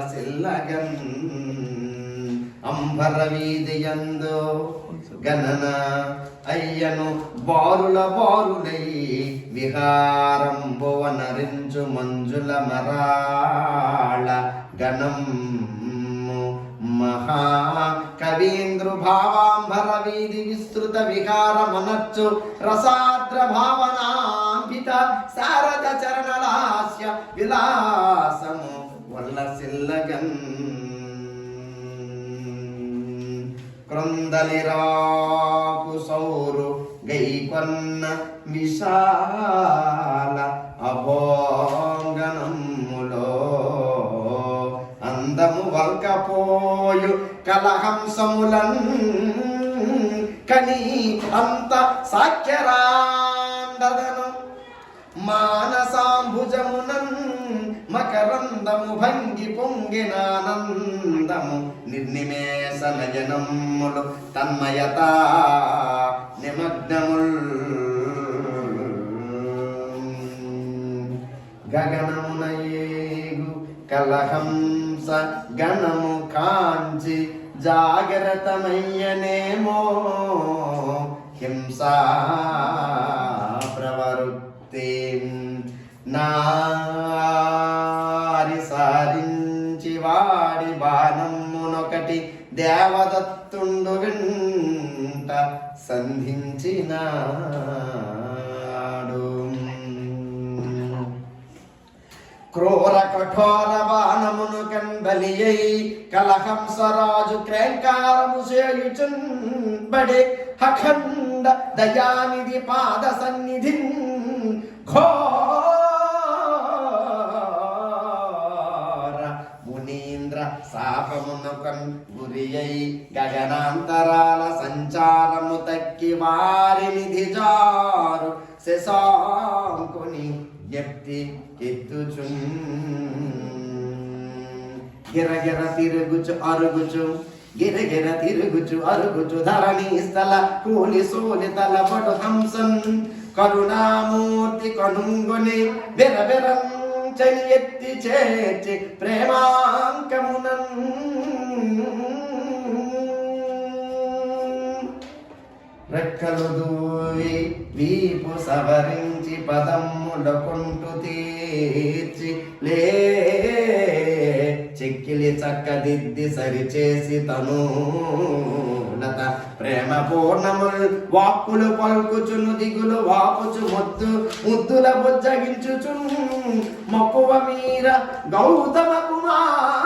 సిల్లగన్ అంబర వీధియందు గణన అయ్యను బారుల బారులై విహారంబువ నరించు మంజుల మరాళ గణం మహా కవీంద్రు భావాంబర వీధి విస్తృత విహారమనర్చు రసాద్ర భావనాంబిత శారద చరణలాస్య విలాసము వల్లసిల్లగన్ క్రొందలిరాకు సౌరు గైకొన్న విశాల అభోంగనములో అందము వల్కపోయు కలహంసములన్ కని అంత సాఖ్యరాండదను మానసాంభుజమునన్ మకరందము భంగి పొంగినానందము నిర్నిమేష నయనములు తన్మయత నిమగ్నముల్ గగనమున ఏగు కలహంస గణము కాంచి జాగ్రత్తమయ్యనేమో హింసా ప్రవృత్తి నారి సారించి వాడి బాణమునొకటి దేవదత్తుండు వింట సంధించినాడు క్రూర కఠోర బాణమును కన్బలియై కలహంసరాజు క్రేంకారము చేయుచున్ బడే అఖండ దయానిధి పాద సన్నిధి ఘోర మునీంద్ర శాపమునకన్ గురియై గగనాంతరాల సంచారము తక్కి వారి నిధి జారు శశాంకుని ఎత్తి ఎత్తుచున్ గిరగిర తిరుగుచు అరుగుచు గిరగిర తిరుగుచు అరుగుచు ధరణి స్థల కూలి సోలి తలపడు హంసన్ కరుణామూర్తి కనుంగుని బెరబెరం చని ఎత్తి చేర్చి ప్రేమాంకమునన్ రెక్కలు దూవి వీపు సవరించి పదమ్ములకుంటు తీర్చి లే చెక్కిలి చక్కదిద్ది సరిచేసి తను లత ప్రేమ పూర్ణముల్ వాక్కులు పలుకుచును దిగులు వాపుచు ముద్దుల బొజ్జగించుచున్ మక్కువ మీర గౌతమ కుమార్